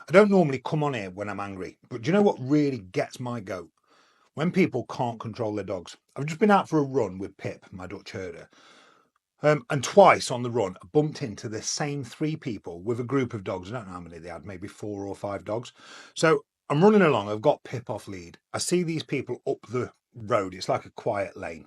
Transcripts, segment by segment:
I don't normally come on here when I'm angry, but do you know what really gets my goat? When people can't control their dogs. I've just been out for a run with Pip, my Dutch herder. And twice on the run, I bumped into the same three people with a group of dogs. I don't know how many they had, maybe 4 or 5 dogs. So I'm running along. I've got Pip off lead. I see these people up the road. It's like a quiet lane,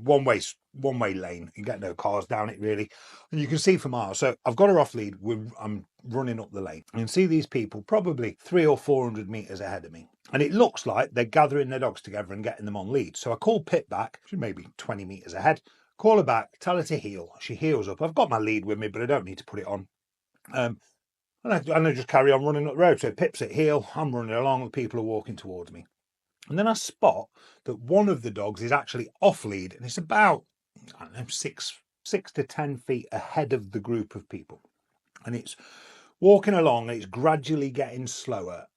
one way lane. You get no cars down it really, and you can see for miles. So I've got her off lead. I'm running up the lane. You can see these people probably 300 or 400 meters ahead of me. And it looks like they're gathering their dogs together and getting them on lead. So I call Pip back, she's maybe 20 meters ahead. Call her back, tell her to heel. She heels up. I've got my lead with me, but I don't need to put it on. And I just carry on running up the road. So Pip's at heel, I'm running along, the people are walking towards me. And then I spot that one of the dogs is actually off lead, and it's about, I don't know, 6 to 10 feet ahead of the group of people. And it's walking along, and it's gradually getting slower.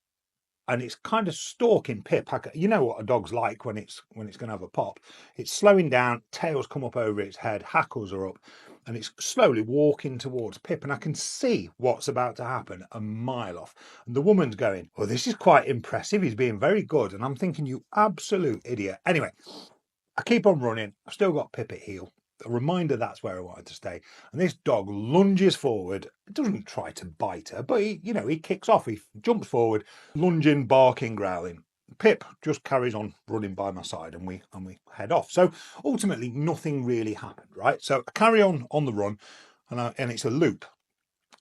And it's kind of stalking Pip. You know what a dog's like when it's going to have a pop. It's slowing down, tails come up over its head, hackles are up, and it's slowly walking towards Pip. And I can see what's about to happen a mile off. And the woman's going, "Well, this is quite impressive. He's being very good." And I'm thinking, you absolute idiot. Anyway, I keep on running. I've still got Pip at heel. A reminder that's where I wanted to stay. And this dog lunges forward. It doesn't try to bite her, but he kicks off. He jumps forward, lunging, barking, growling. Pip just carries on running by my side, and we head off. So ultimately, nothing really happened, right? So I carry on the run, and it's a loop.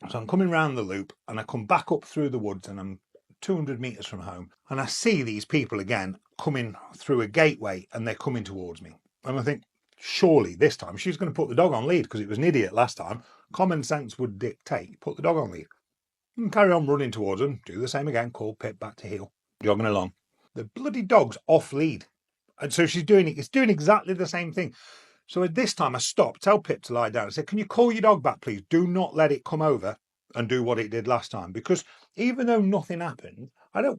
So I'm coming round the loop, and I come back up through the woods, and I'm 200 meters from home, and I see these people again coming through a gateway, and they're coming towards me. And I think, surely this time she's going to put the dog on lead, because it was an idiot last time. Common sense would dictate put the dog on lead. And carry on running towards them, do the same again, call Pip back to heel, jogging along. The bloody dog's off lead. And so it's doing exactly the same thing. So at this time I stopped, tell Pip to lie down. I said, "Can you call your dog back, please? Do not let it come over and do what it did last time." Because even though nothing happened,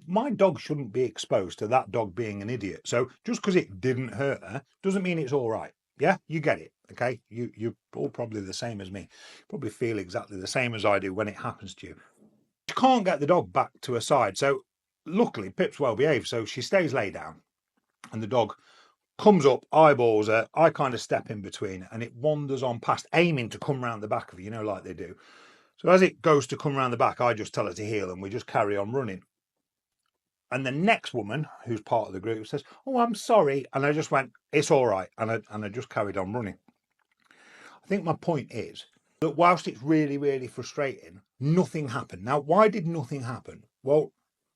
my dog shouldn't be exposed to that dog being an idiot. So just because it didn't hurt her doesn't mean it's all right. Yeah, you get it. Okay. You're all probably the same as me. You probably feel exactly the same as I do when it happens to you. She can't get the dog back to her side. So luckily Pip's well behaved. So she stays laid down, and the dog comes up, eyeballs her. I kind of step in between, and it wanders on past, aiming to come round the back of her, like they do. So as it goes to come round the back, I just tell her to heel, and we just carry on running. And the next woman, who's part of the group, says, "Oh, I'm sorry." And I just went, "It's all right." And I just carried on running. I think my point is that whilst it's really, really frustrating, nothing happened. Now, why did nothing happen? Well,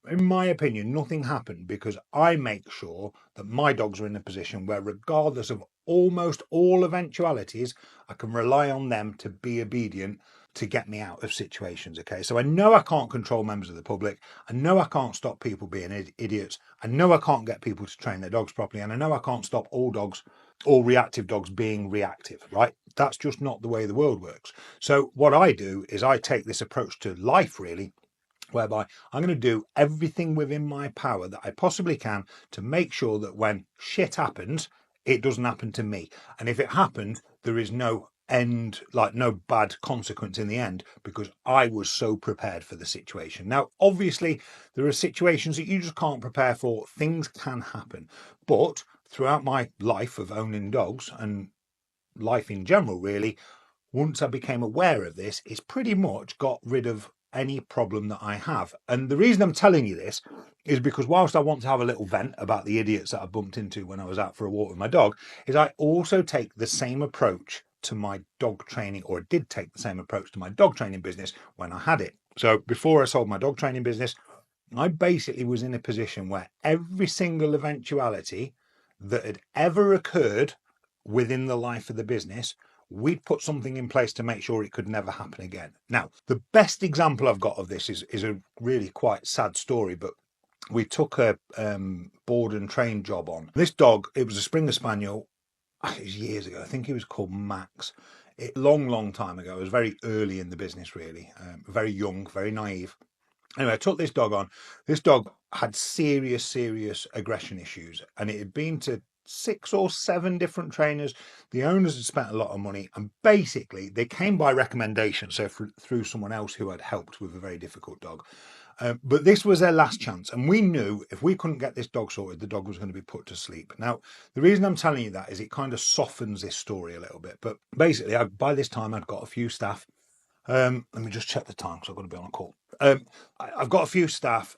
in my opinion, nothing happened because I make sure that my dogs are in a position where, regardless of almost all eventualities, I can rely on them to be obedient to get me out of situations. Okay, so I know I can't control members of the public. I know I can't stop people being idiots. I know I can't get people to train their dogs properly. And I know I can't stop all reactive dogs being reactive, right? That's just not the way the world works. So what I do is I take this approach to life, really, whereby I'm going to do everything within my power that I possibly can to make sure that when shit happens, it doesn't happen to me. And if it happens, there is no end, like no bad consequence in the end, because I was so prepared for the situation. Now, obviously, there are situations that you just can't prepare for. Things can happen. But throughout my life of owning dogs, and life in general, really, once I became aware of this, it's pretty much got rid of any problem that I have. And the reason I'm telling you this is because whilst I want to have a little vent about the idiots that I bumped into when I was out for a walk with my dog, is I also take the same approach to my dog training, or did take the same approach to my dog training business when I had it. So before I sold my dog training business, I basically was in a position where every single eventuality that had ever occurred within the life of the business, we'd put something in place to make sure it could never happen again. Now, the best example I've got of this is a really quite sad story, but we took a board and train job on. This dog, it was a Springer Spaniel. It was years ago. I think he was called Max. Long time ago. I was very early in the business, really. Very young, very naive. Anyway, I took this dog on. This dog had serious aggression issues, and it had been to 6 or 7 different trainers. The owners had spent a lot of money, and basically they came by recommendation, so through someone else who had helped with a very difficult dog. But this was their last chance. And we knew if we couldn't get this dog sorted, the dog was going to be put to sleep. Now, the reason I'm telling you that is it kind of softens this story a little bit. But basically, by this time, I'd got a few staff. Let me just check the time because I've got to be on a call. I've got a few staff.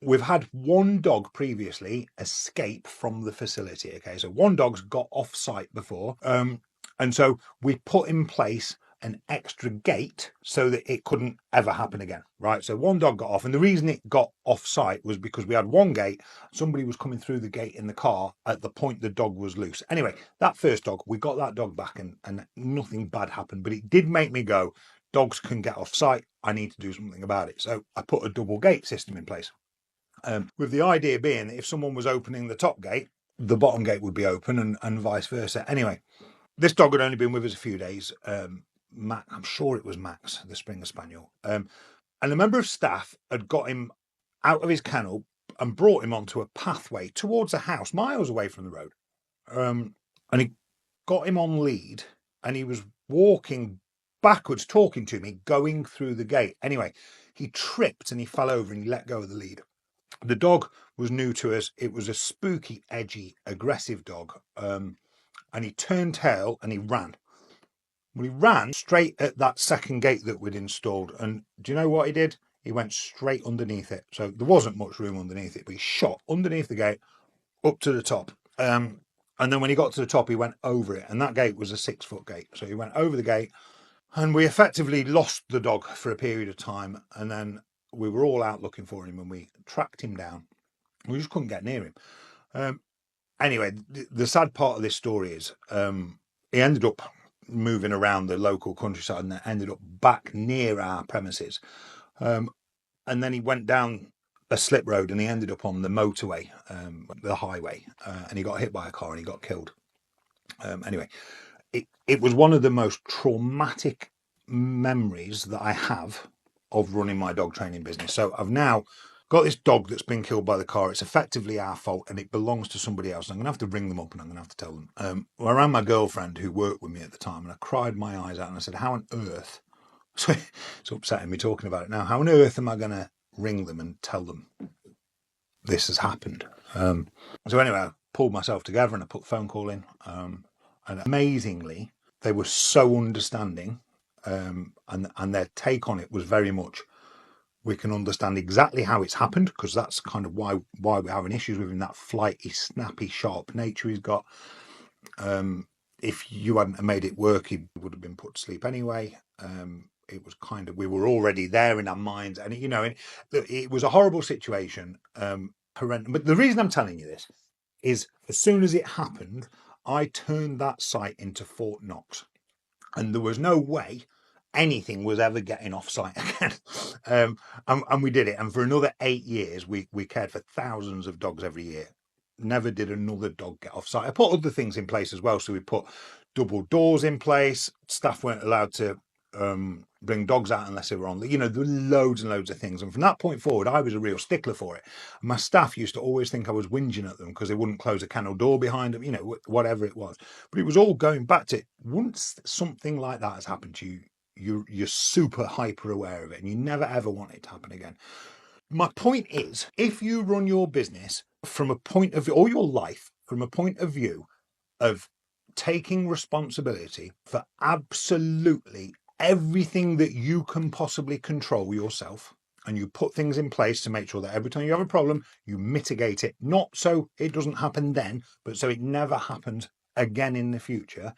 We've had one dog previously escape from the facility. Okay, so one dog's got off site before. And so we put in place an extra gate so that it couldn't ever happen again, right? So one dog got off, and the reason it got off site was because we had one gate. Somebody was coming through the gate in the car at the point the dog was loose. Anyway, that first dog, we got that dog back, and nothing bad happened, but it did make me go, dogs can get off site. I need to do something about it. So I put a double gate system in place. With the idea being that if someone was opening the top gate, the bottom gate would be open, and vice versa. Anyway, this dog had only been with us a few days. I'm sure it was Max, the Springer Spaniel. And a member of staff had got him out of his kennel and brought him onto a pathway towards a house miles away from the road. And he got him on lead, and he was walking backwards, talking to me, going through the gate. Anyway, he tripped and he fell over and he let go of the lead. The dog was new to us. It was a spooky, edgy, aggressive dog. And he turned tail and he ran. Well, he ran straight at that second gate that we'd installed. And do you know what he did? He went straight underneath it. So there wasn't much room underneath it, but he shot underneath the gate up to the top. And then when he got to the top, he went over it. And that gate was a 6-foot gate. So he went over the gate, and we effectively lost the dog for a period of time. And then we were all out looking for him, and we tracked him down. We just couldn't get near him. Anyway, the sad part of this story is he ended up moving around the local countryside and ended up back near our premises. And then he went down a slip road and he ended up on the motorway, the highway, and he got hit by a car and he got killed. Anyway, it was one of the most traumatic memories that I have of running my dog training business. So I've now got this dog that's been killed by the car. It's effectively our fault and it belongs to somebody else. I'm going to have to ring them up and I'm going to have to tell them. Well, I ran my girlfriend who worked with me at the time, and I cried my eyes out and I said, how on earth? So it's upsetting me talking about it now. How on earth am I going to ring them and tell them this has happened? So anyway, I pulled myself together and I put the phone call in. And amazingly, they were so understanding, and their take on it was very much, we can understand exactly how it's happened, because that's kind of why we're having issues with him, that flighty, snappy, sharp nature he's got. If you hadn't made it work, he would have been put to sleep anyway. It was kind of, we were already there in our minds, and it was a horrible situation. Horrendous. But the reason I'm telling you this is, as soon as it happened, I turned that site into Fort Knox, and there was no way anything was ever getting off site again. And we did it. And for another 8 years, we cared for thousands of dogs every year. Never did another dog get off site. I put other things in place as well. So we put double doors in place. Staff weren't allowed to bring dogs out unless they were on there were loads and loads of things. And from that point forward, I was a real stickler for it. My staff used to always think I was whinging at them because they wouldn't close a kennel door behind them, whatever it was. But it was all going back to, once something like that has happened to you, you're super hyper aware of it, and you never ever want it to happen again. My point is, if you run your business from a point of view, or your life from a point of view of taking responsibility for absolutely everything that you can possibly control yourself, and you put things in place to make sure that every time you have a problem, you mitigate it, not so it doesn't happen then, but so it never happens again in the future,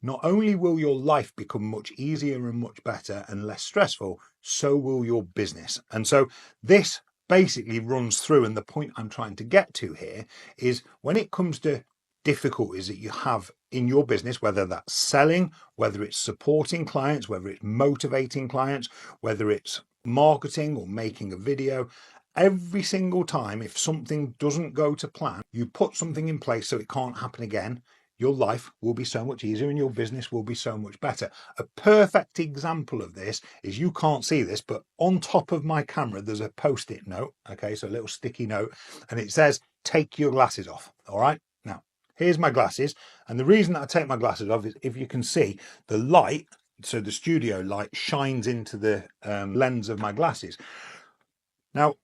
not only will your life become much easier and much better and less stressful, so will your business. And so this basically runs through, and the point I'm trying to get to here is, when it comes to difficulties that you have in your business, whether that's selling, whether it's supporting clients, whether it's motivating clients, whether it's marketing or making a video, every single time, if something doesn't go to plan, you put something in place so it can't happen again, your life will be so much easier and your business will be so much better. A perfect example of this is, you can't see this, but on top of my camera, there's a post-it note. Okay, so a little sticky note, and it says, take your glasses off. All right. Now, here's my glasses. And the reason that I take my glasses off is, if you can see the light, so the studio light shines into the lens of my glasses. Now,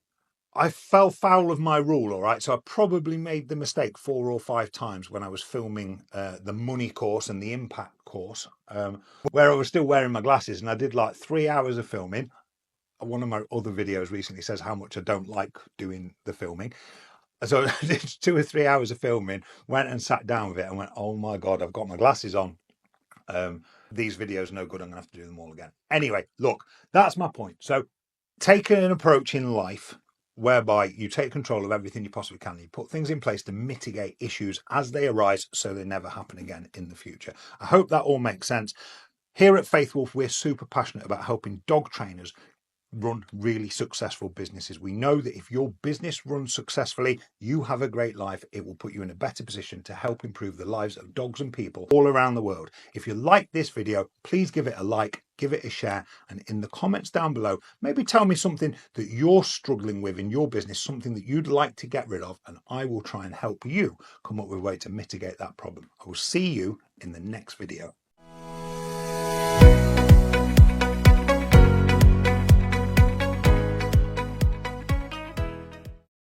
I fell foul of my rule, all right? So I probably made the mistake 4 or 5 times when I was filming the money course and the impact course, where I was still wearing my glasses, and I did like 3 hours of filming. One of my other videos recently says how much I don't like doing the filming. So I did 2 or 3 hours of filming, went and sat down with it and went, oh my God, I've got my glasses on. These videos are no good. I'm gonna have to do them all again. Anyway, look, that's my point. So take an approach in life whereby you take control of everything you possibly can. You put things in place to mitigate issues as they arise so they never happen again in the future. I hope that all makes sense. Here at Faith Wolf, we're super passionate about helping dog trainers run really successful businesses. We know that if your business runs successfully, you have a great life. It will put you in a better position to help improve the lives of dogs and people all around the world. If you like this video, please give it a like, give it a share, and in the comments down below, maybe tell me something that you're struggling with in your business, something that you'd like to get rid of, and I will try and help you come up with a way to mitigate that problem. I will see you in the next video.